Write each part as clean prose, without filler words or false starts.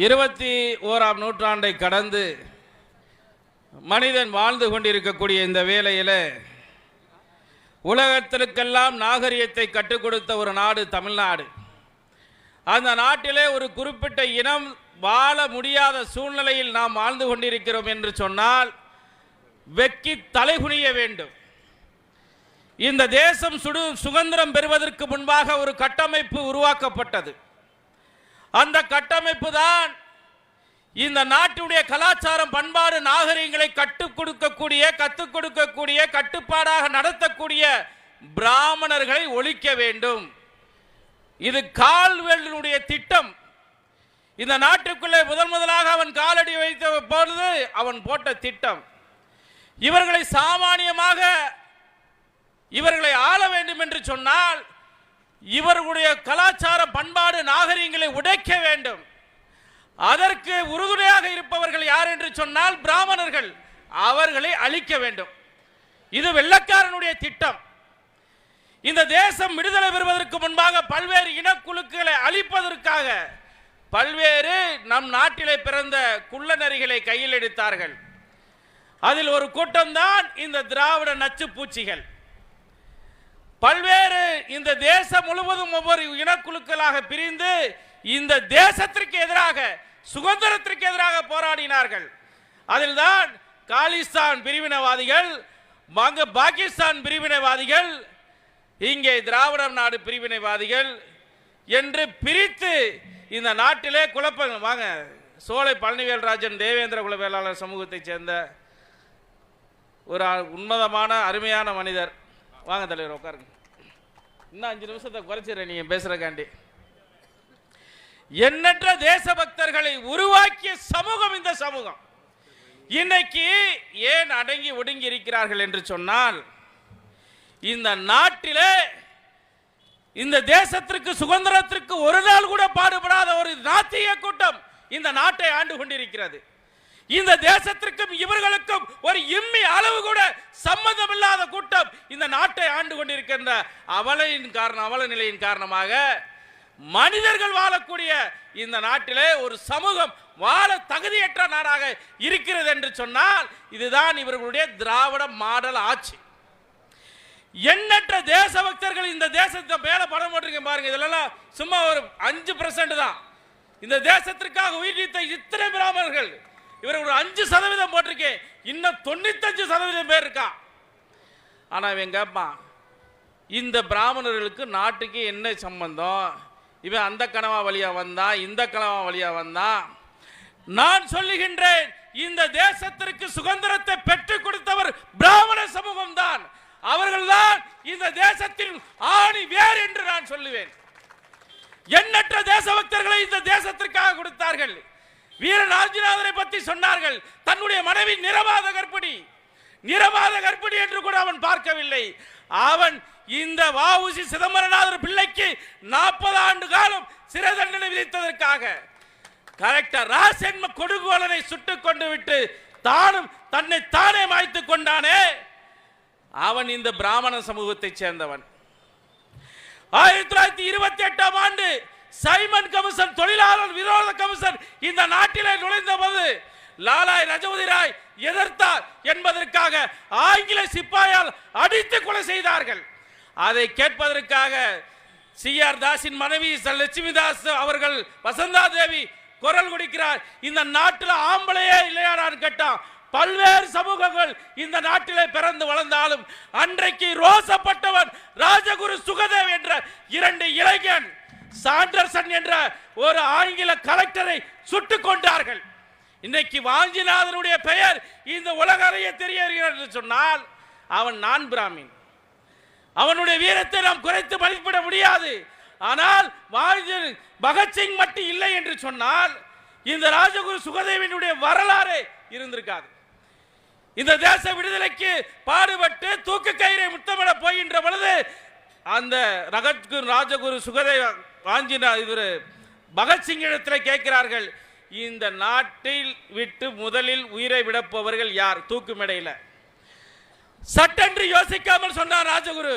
21ஆம் நூற்றாண்டை கடந்து மனிதன் வாழ்ந்து கொண்டிருக்கக்கூடிய இந்த வேளையில் உலகத்திற்கெல்லாம் நாகரிகத்தை கற்றுக் கொடுத்த ஒரு நாடு தமிழ்நாடு. அந்த நாட்டிலே ஒரு குறிப்பிட்ட இனம் வாழ முடியாத சூழ்நிலையில் நாம் வாழ்ந்து கொண்டிருக்கிறோம் என்று சொன்னால் வெக்கி தலைகுனிய வேண்டும். இந்த தேசம் சுதந்திரம் பெறுவதற்கு முன்பாக ஒரு கட்டமைப்பு உருவாக்கப்பட்டது. அந்த கட்டமைப்பு தான் இந்த நாட்டுடைய கலாச்சாரம், பண்பாடு, நாகரிகங்களை கற்றுக் கொடுக்கக்கூடிய கட்டுப்பாடாக நடத்தக்கூடிய பிராமணர்களை ஒழிக்க வேண்டும். இது கால்வெல்லினுடைய திட்டம். இந்த நாட்டுக்குள்ளே முதலாக அவன் காலடி வைத்த பொழுது அவன் போட்ட திட்டம். இவர்களை சாமானியமாக இவர்களை ஆள வேண்டும் என்று சொன்னால் இவர்களுடைய கலாச்சார, பண்பாடு, நாகரிகங்களை உடைக்க வேண்டும். அதற்கு உறுதுணையாக இருப்பவர்கள் யார் என்று சொன்னால் பிராமணர்கள். அவர்களை அழிக்க வேண்டும். இது வெள்ளக்காரனுடைய திட்டம். இந்த தேசம் விடுதலை பெறுவதற்கு முன்பாக பல்வேறு இனக்குழுக்களை அழிப்பதற்காக பல்வேறு நம் நாட்டிலே பிறந்த குள்ளநரிகளை கையில் எடுத்தார்கள். அதில் ஒரு கூட்டம்தான் இந்த திராவிட நச்சு பூச்சிகள். பல்வேறு இந்த தேசம் முழுவதும் ஒவ்வொரு இனக்குழுக்களாக பிரிந்து இந்த தேசத்திற்கு எதிராக, சுதந்திரத்திற்கு எதிராக போராடினார்கள். அதில் தான் காலிஸ்தான் பிரிவினைவாதிகள், பாகிஸ்தான் பிரிவினைவாதிகள், இங்கே திராவிட நாடு பிரிவினைவாதிகள் என்று பிரித்து இந்த நாட்டிலே குழப்பங்கள். வாங்க, சோலை பழனிவேல்ராஜன் தேவேந்திர குல வேளாளர் சமூகத்தை சேர்ந்த ஒரு உன்னதமான அருமையான மனிதர். வாங்க தலைவர், உட்காருங்க. இன்னும் 5 நிமிஷத்தை குறைச்சிடுறேன் நீங்க பேசுறக்காண்டி. எண்ணற்ற தேசபக்தர்களை உருவாக்கிய சமூகம் இந்த சமூகம். இன்னைக்கு ஏன் அடங்கி ஒடுங்கி இருக்கிறார்கள் என்று சொன்னால், இந்த நாட்டிலே இந்த தேசத்திற்கு, சுதந்திரத்திற்கு ஒரு நாள் கூட பாடுபடாத ஒரு நாத்திய கூட்டம் இந்த நாட்டை ஆண்டு கொண்டிருக்கிறது. இந்த தேசத்திற்கும் இவர்களுக்கும் ஒரு இம்மி அளவு கூட சம்பந்தம் இல்லாத கூட்டம் இந்த நாட்டை ஆண்டு கொண்டிருக்கின்ற அவல நிலையின் காரணமாக மனிதர்கள் வாழக்கூடிய இந்த நாட்டிலே ஒரு சமூகம் வாழ தகுதியற்ற நாடாக இருக்கிறது என்று சொன்னால் இதுதான் இவர்களுடைய திராவிட மாடல் ஆட்சி. எண்ணற்ற தேசபக்தர்கள் இந்த தேசத்தை மேல படம் போட்டிருக்கேன் பாருங்க. இதெல்லாம் சும்மா ஒரு 5% தான். இந்த தேசத்திற்காக உயிர் நீத்த இத்தனை பிராமணர்கள் இவர்கள் ஒரு 5% போட்டிருக்கேன். இன்னும் 95% பேர் இருக்கா. ஆனா இவன் கேட்பான், இந்த பிராமணர்களுக்கு நாட்டுக்கு என்ன சம்பந்தம்? இவன் அந்த கனவா வழியா வந்தான், இந்த கனவா வழியா வந்தான். நான் சொல்லுகின்றேன், இந்த தேசத்திற்கு சுதந்திரத்தை பெற்றுக் கொடுத்தவர் பிராமண சமூகம் தான். அவர்கள் தான் இந்த தேசத்தின் ஆணி வேர் என்று நான் சொல்லுவேன். எண்ணற்ற தேசபக்தர்களை இந்த தேசத்திற்காக கொடுத்தார்கள். வீரன் ஆஞ்சிநாதரை பற்றி சொன்னார்கள். தன்னுடைய மனைவி நிரபாத கர்ப்பிணி என்று கூட அவன் பார்க்கவில்லை. அவன் இந்த வ.உ.சி. சிதம்பரநாதர் பிள்ளைக்கு 40 ஆண்டு காலம் சிறை தண்டனை விதித்ததற்காக கலெக்டர் ராசென்ம கொடுகோலனை சுட்டுக் கொண்டு விட்டு தானும் தன்னை தானே மாய்த்துக் கொண்டானே, அவன் இந்த பிராமண சமூகத்தை சேர்ந்தவன். 1928ஆம் ஆண்டு சைமன் கமிஷன், தொழிலாளர் விரோத கமிஷன் இந்த நாட்டிலே நுழைந்த போது லாலாய் லஜபதி ராய் எதிர்த்தார் என்பதற்காக ஆங்கில சிப்பாயால் அடித்து கொலை செய்தார்கள். அதை கேட்பதற்காக சி.ஆர். தாஸின் மனைவி லட்சுமி தாஸ் அவர்கள், வசந்தா தேவி குரல் கொடுக்கிறார். இந்த நாட்டில் ஆம்பளையே இல்லையான்னு கேட்டான். பல்வேறு சமூகங்கள் இந்த நாட்டிலே பிறந்து வளர்ந்தாலும் அன்றைக்கு ரோசப்பட்டவன் ராஜகுரு சுகதேவ் என்ற 2 இளைஞன் சாண்டர்சன் என்ற ஒரு ஆங்கில கலெக்டரை சுட்டுக் கொண்டார்கள். இன்னைக்கு வாஞ்சிநாதனுடைய பெயர் இந்த உலக அறிய தெரிய என்று சொன்னால் அவன் நான் பிராமின். அவனுடைய வீரத்தை நாம் குறைத்து மதிப்பிட முடியாது. ஆனால் பகத்சிங் மட்டும் இல்லை என்று சொன்னால் இந்த ராஜகுரு சுகதேவனுடைய வரலாறு இருந்திருக்காது. இந்த தேச விடுதலைக்கு பாடுபட்டு தூக்கு கயிறை முத்தமிட போகின்ற பொழுது அந்த ராஜகுரு சுகதேவ பகத்சிங் இடத்தில் கேட்கிறார்கள், இந்த நாட்டில் விட்டு முதலில் உயிரை விடப்பவர்கள் யார்? தூக்கு மேடையில் சட்டென்று யோசிக்காமல் சொன்னார் ராஜகுரு,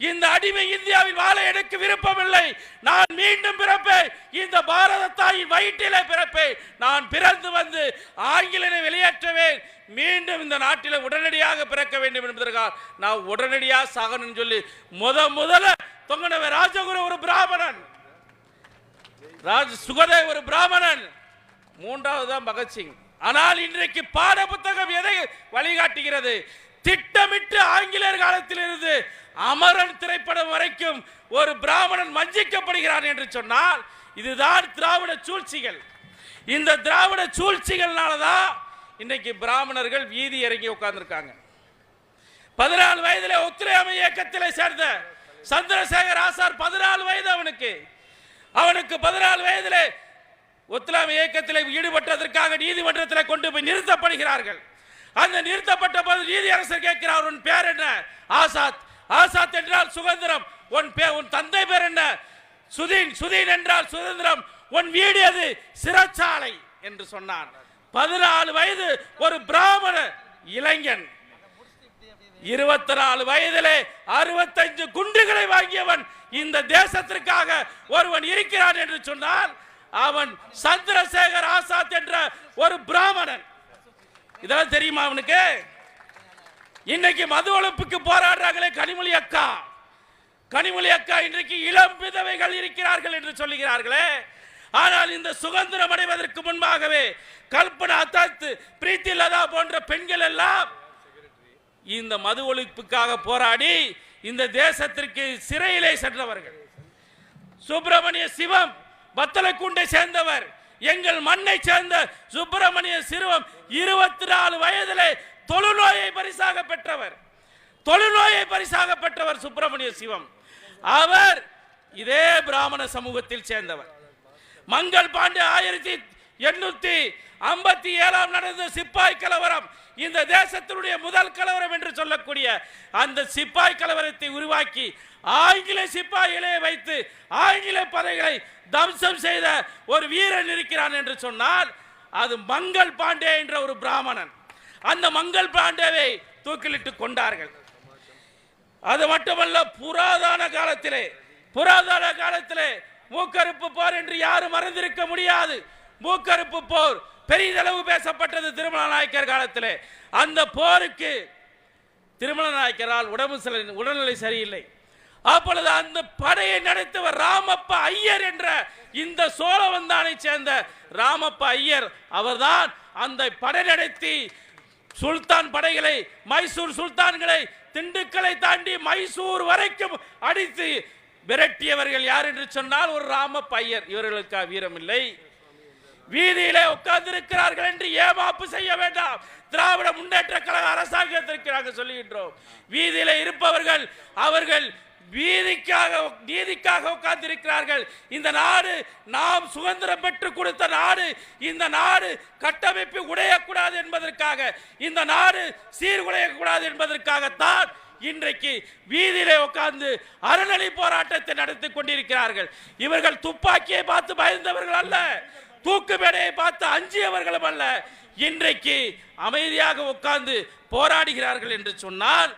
இந்த அடிமை இந்தியாவில் வாழ எனக்கு விருப்பமில்லை, நான் மீண்டும் பிறப்பேன், இந்த பாரத தாயின் வயிற்றிலே பிறப்பேன். நான் பிறந்து வந்து ஆங்கிலனை வெளியேற்றவேன். மீண்டும் இந்த நாட்டில் உடனடியாக பிறக்க வேண்டும் என்பதற்காக நான் உடனடியாக சாகணும்னு சொல்லி முதல்ல தொங்கனவர் ராஜகுரு ஒரு பிராமணன், சுகதேவ் ஒரு பிராமணன், மூன்றாவது தான் பகத்சிங். ஆனால் இன்றைக்கு பாட புத்தகம் எதை வழிகாட்டுகிறது? திட்டமிட்டு ஆங்கிலேயர் காலத்தில் இருந்து அமரன் திரைப்படம் வரைக்கும் ஒரு பிராமணன் வஞ்சிக்கப்படுகிறான் என்று சொன்னால் இதுதான் திராவிட சூழ்ச்சிகள். இந்த திராவிட சூழ்ச்சிகள்னாலதான் இன்னைக்கு பிராமணர்கள் வீதி இறங்கி உட்கார்ந்துருக்காங்க. 14 வயதிலே ஒத்துழையாமை இயக்கத்தில் சேர்ந்த சந்திரசேகர் ஆசார் 14 வயது அவனுக்கு 14 வயதிலே ஒத்துழையாமை இயக்கத்தில் ஈடுபட்டதற்காக நீதிமன்றத்தில் கொண்டு போய் நிறுத்தப்படுகிறார்கள். அந்த நிறுத்தப்பட்ட போது நீதியரசர் கேட்கிறார், உன் பேர் என்ன? ஆசாத். ஆசாத் என்றால் சுதந்திரம். உன் தந்தை பேர் என்ன? சுதீன். சுதீன் என்றால் சுதந்திரம். உன் வீடு எது? சிறைச்சாலை என்று சொன்னான். 14 வயது ஒரு பிராமண இளைஞன். 24 வயதிலே 65 குண்டுகளை வாங்கியவன் இந்த தேசத்திற்காக ஒருவன் இருக்கிறான் என்று சொன்னால் அவன் சந்திரசேகர் ஆசாத் என்ற ஒரு பிராமணன். இதெல்லாம் தெரியுமா அவனுக்கு? இன்னைக்கு மது ஒழிப்புக்கு போராடுறாங்களே கனிமொழி அக்கா இன்றைக்கு இளம் விதவைகள் இருக்கிறார்கள் என்று சொல்லுகிறார்களே. ஆனால் இந்த சுதந்திரம் அடைவதற்கு முன்பாகவே கல்பனா தத், பிரீத்தி லதா போன்ற பெண்கள் எல்லாம் இந்த மது ஒழிப்புக்காக போராடி இந்த தேசத்திற்கு சிறையிலே சென்றவர்கள். சுப்பிரமணிய சிவம் வத்தலக்குண்டை சேர்ந்தவர், எங்கள் மண்ணை சேர்ந்த சுப்பிரமணிய சிவம் 24 வயதிலே தொழுநோயை பரிசாக பெற்றவர் சுப்பிரமணிய சிவம். அவர் இதே பிராமண சமூகத்தில் சேர்ந்தவர். மங்கள் பாண்டே 1857 நடந்த சிப்பாய் கலவரம், இந்த தேசத்தினுடைய முதல் கலவரம் என்று சொல்லக்கூடிய அந்த சிப்பாய் கலவரத்தை உருவாக்கி ஆங்கில சிப்பாய்களை வைத்து ஆங்கில படைகளை தம்சம் செய்த ஒரு வீரன் இருக்கிறான் என்று சொன்னால் அது மங்கள் பாண்டே என்ற ஒரு பிராமணன். அந்த மங்கள் பாண்டேவை தூக்கிலிட்டு கொண்டார்கள். அது மட்டுமல்ல, புராதன காலத்திலே மூக்கறுப்பு போர் என்று யாரும் மறந்திருக்க முடியாது. மூக்கறுப்பு போர் பெரிதளவு பேசப்பட்டது திருமல நாயக்கர் காலத்திலே. அந்த போருக்கு திருமல நாயக்கரால் உடல்நிலை சரியில்லை. அப்பொழுது அந்த படையை நடத்தவர் ராமப்ப ஐயர் என்ற இந்த சோழவந்தானை சேர்ந்த ராமப்ப ஐயர் அவர்தான் அந்த படை நடத்தி சுல்தான் படைகளை, மைசூர் சுல்தான்களை திண்டுக்கலை தாண்டி மைசூர் வரைக்கும் அடித்து விரட்டியவர்கள் யார் என்று சொன்னால் ஒரு ராமப்ப ஐயர். இவர்களுக்கு வீரம் இல்லை. வீதியிலே உட்கார்ந்திருக்கிறார்கள் என்று ஏமாப்பு செய்ய வேண்டாம். திராவிட முன்னேற்ற கழக அரசாங்கத்திற்கு நாங்கள் சொல்லுகின்றோம், வீதியிலே இருப்பவர்கள் அவர்கள் நீதிக்காக உட்கார்ந்திருக்கிறார்கள். இந்த நாடு நாம் சுதந்திரம் பெற்று கொடுத்த நாடு. இந்த நாடு கட்டமைப்பு உடையக்கூடாது என்பதற்காக, இந்த நாடு சீர்குலையக்கூடாது என்பதற்காகத்தான் இன்றைக்கு வீதியிலே உட்கார்ந்து அறநிலை போராட்டத்தை நடத்தி கொண்டிருக்கிறார்கள். இவர்கள் துப்பாக்கியை பார்த்து பயந்தவர்கள் அல்ல, தூக்கு மேடையை பார்த்து அஞ்சியவர்களும் அல்ல. இன்றைக்கு அமைதியாக உட்கார்ந்து போராடுகிறார்கள் என்று சொன்னால்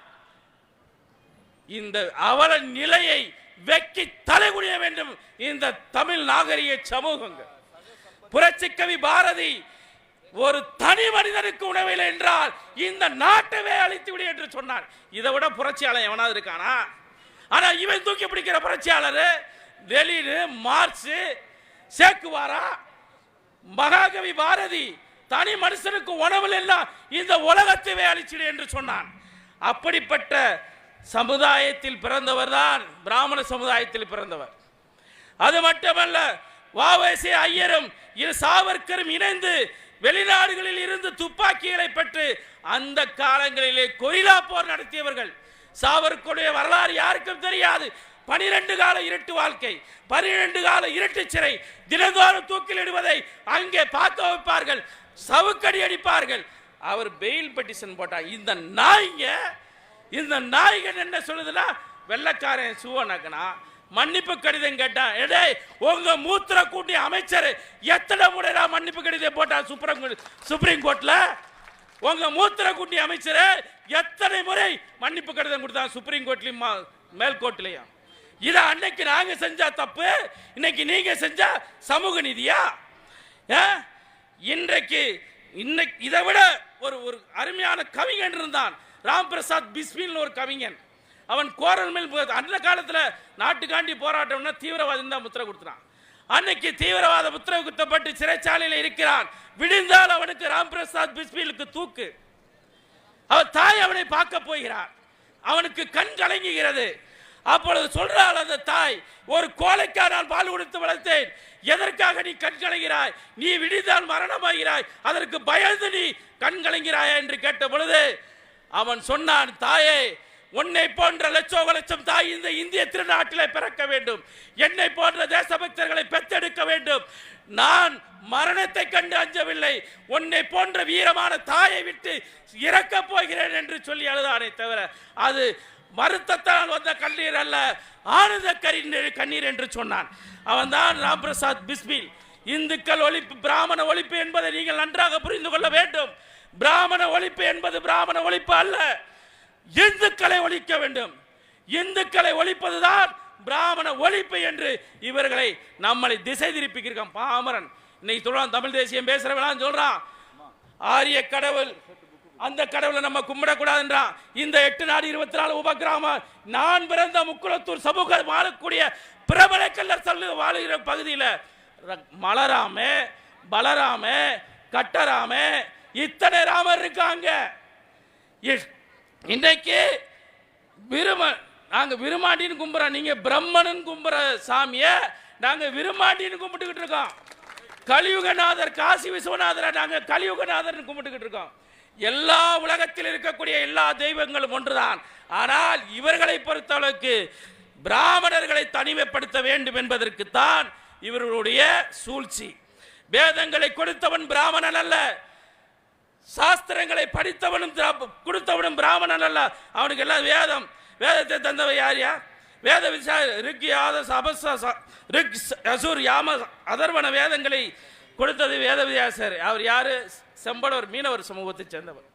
இந்த அவல நிலையை வெக்கி தலைகுனிய வேண்டும் இந்த தமிழ் நாகரிக சமூகங்கள். புரட்சிக்கவி பாரதி ஒரு தனி மனிதனுக்கு உணவில்லை என்றால் இந்த நாட்டவே அழித்து விடு என்று சொன்னார். இதை விட புரட்சியாளர் எவனாவது இருக்கானா? ஆனா இவன் தூக்கி பிடிக்கிற புரட்சியாளர் லெனின், மார்க்ஸ், சேக்குவாரா, மகாகவி பாரதி தனி மனுஷனுக்கு உணவில் எல்லாம் இந்த உலகத்தையே அழிச்சிடு என்று சொன்னான். அப்படிப்பட்ட சமுதாயத்தில் பிறந்தவர் தான் பிராமண சமுதாயத்தில் பிறந்தவர். அது மட்டுமல்ல, வாவேசி ஐயரும் சாவர்கரும் இணைந்து வெளிநாடுகளில் இருந்து துப்பாக்கிகளை பெற்று அந்த காலங்களிலே கொரில்லா போர் நடத்தியவர்கள். சாவர்கருடைய வரலாறு யாருக்கும் தெரியாது. 12 கால இருட்டு வாழ்க்கை, 12 கால இருட்டு சிறை, தினந்தோறும் தூக்கிலிடுவதை அங்கே பார்க்க வைப்பார்கள், சவுக்கடி அடிப்பார்கள். அவர் பெயில் பெட்டிஷன் போட்டார். இந்த நாய்கள் என்ன சொல்லுதுன்னா, வெள்ளக்காரன் சுவனக்கனா மன்னிப்பு கடிதம் கேட்டான். எடே உங்க மூத்திர கூட்டி அமைச்சர் எத்தனை முறை மன்னிப்பு கடிதம் போட்டா சுப்ரீம் கோர்ட்ல? உங்க மூத்திர கூட்டி அமைச்சர் எத்தனை முறை மன்னிப்பு கடிதம் கொடுத்தா சுப்ரீம் கோர்ட்லயும் மேல்கோர்ட்லயும்? இத அன்னைக்கு நாங்க செஞ்சா தப்பு, இன்னைக்கு நீங்க செஞ்சா சமூக நீதியா? இன்றைக்கு இதை விட ஒரு ஒரு அருமையான கவிஞன் இருந்தான், ராம் பிரசாத் பிஸ்மில் ஒரு கவிஞன். அவன் கோரல் மேல் அந்த காலத்தில் நாட்டுக்காண்டி போராட்டம்னா தீவிரவாதம் தான் முத்திரை கொடுத்தான். அன்னைக்கு தீவிரவாத முத்திரை குத்தப்பட்டு சிறைச்சாலையில் இருக்கிறான். விடிந்தால் அவனுக்கு ராம் பிரசாத் பிஸ்மிலுக்கு தூக்கு. அவன் தாய் அவனை பார்க்க போகிறார், அவனுக்கு கண் கலங்குகிறது. அப்பொழுது சொல்றாள் அந்த தாய், ஒரு கோழைக்கா நான் பால் கொடுத்து வளர்த்தேன், எதற்காக நீ கண் கலங்கிறாய்? நீ விடிந்தால் மரணமாகிறாய், அதற்கு பயந்து நீ கண் கலங்கிறாயா என்று கேட்ட பொழுது அவன் சொன்னான், தாயே, உன்னை போன்ற லட்சம் தாய் இந்த இந்திய திருநாட்டிலே பிறக்க வேண்டும், என்னை போன்ற தேசபக்தர்களை பெற்றெடுக்க வேண்டும். நான் மரணத்தை கண்டு அஞ்சவில்லை, உன்னை போன்ற வீரமான தாயை விட்டு இறக்கப் போகிறேன் என்று சொல்லி அழுதானே தவிர அது வருத்தத்தால் வந்த கண்ணீர் அல்ல, ஆனந்த கண்ணீர் என்று சொன்னான். அவன் தான் ராம் பிரசாத் பிஸ்மில். இந்துக்கள் ஒழிப்பு, பிராமண ஒழிப்பு என்பதை நீங்கள் நன்றாக புரிந்து கொள்ள வேண்டும். பிராமண ஒழிப்பு என்பது பிராமண ஒழிப்பு அல்ல, இந்துக்களை ஒழிக்க வேண்டும். இந்துக்களை ஒழிப்பதுதான் பிராமண ஒழிப்பு என்று இவர்களை நம்மளை திசை திருப்பிக்கிறான் பாமரன். இன்னைக்கு சொல்றான், தமிழ் தேசியம் பேசுறவன் சொல்றான், ஆரிய கடவுள், அந்த கடவுளை நம்ம கும்பிடக்கூடாதுன்றான். இந்த 8 நாடு 24 உபகிராமம், நான் பிறந்த முக்குளத்தூர் சமூகம் வாழக்கூடிய பிரபல கல்லர் சொல்லு வாழுகிற பகுதியில் மலராம, பலராம, கட்டராம, இத்தனை ராமர் இருக்காங்க. இன்னைக்கு நாங்க விருமாண்டின்னு கும்புறோம், நீங்க பிரம்மன் கும்புற சாமிய நாங்க விருமாண்டின்னு கும்பிட்டுக்கிட்டு இருக்கோம். கலியுகநாதர் காசி விஸ்வநாதரை நாங்க கலியுகநாதர் கும்பிட்டுக்கிட்டு இருக்கோம். எல்லா உலகத்தில் இருக்கக்கூடிய எல்லா தெய்வங்களும் ஒன்றுதான். ஆனால் இவர்களை பொறுத்தளவுக்கு பிராமணர்களை தனிமைப்படுத்த வேண்டும் என்பதற்கு தான் இவர்களுடைய சூழ்ச்சி. வேதங்களை கொடுத்தவன் பிராமணன் அல்ல, சாஸ்திரங்களை படித்தவனும் கொடுத்தவனும் பிராமணன் அல்ல. அவனுக்கு எல்லாம் வேதத்தை தந்தவ யாரியா? வேத ரிக் அசுர் யாம அதர்வன வேதங்களை கொடுத்தது வேதவியாசர். அவர் யாரு? செம்படவர், மீனவர் சமூகத்தை சேர்ந்தவர்.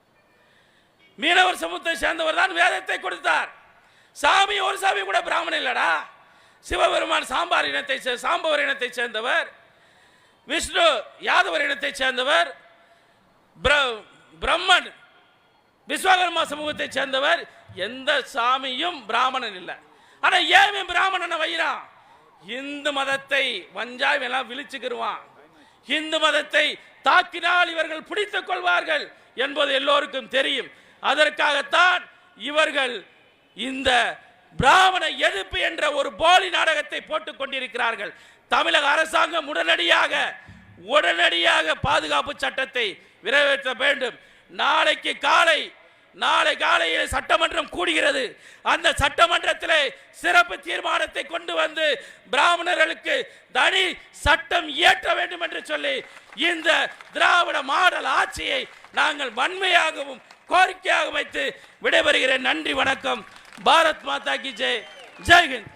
மீனவர் சமூகத்தை சேர்ந்தவர் தான் வேதத்தை கொடுத்தார். சாமி ஒரு சாமி கூட பிராமணன் இல்லடா. சிவபெருமான் சாம்பவர் இனத்தை சேர்ந்தவர், விஷ்ணு யாதவர் இனத்தை சேர்ந்தவர், பிரம்மன் விஸ்வகர்மா சமூகத்தை சேர்ந்தவர். எந்த சாமியும் பிராமணன் இல்லை. ஆனா ஏன் பிராமணனை வைறான்? இந்து மதத்தை வஞ்சாய் எல்லாம் விழிச்சுக்கிடுவான். இந்து மதத்தை தாக்கினால் இவர்கள் பிடித்துக் கொள்வார்கள் என்பது எல்லோருக்கும் தெரியும். அதற்காகத்தான் இவர்கள் இந்த பிராமண எதிர்ப்பு என்ற ஒரு போலி நாடகத்தை போட்டுக் கொண்டிருக்கிறார்கள். தமிழக அரசாங்கம் உடனடியாக பாதுகாப்பு சட்டத்தை நிறைவேற்ற வேண்டும். நாளை காலையில் சட்டமன்றம் கூடுகிறது. அந்த சட்டமன்றத்தில் சிறப்பு தீர்மானத்தை கொண்டு வந்து பிராமணர்களுக்கு தனி சட்டம் இயற்ற வேண்டும் என்று சொல்லி இந்த திராவிட மாடல் ஆட்சியை நாங்கள் வன்மையாகவும் கோரிக்கையாக வைத்து விடைபெறுகிறேன். நன்றி, வணக்கம். பாரத் மாதா கி ஜெய். ஜெய் ஹிந்த்.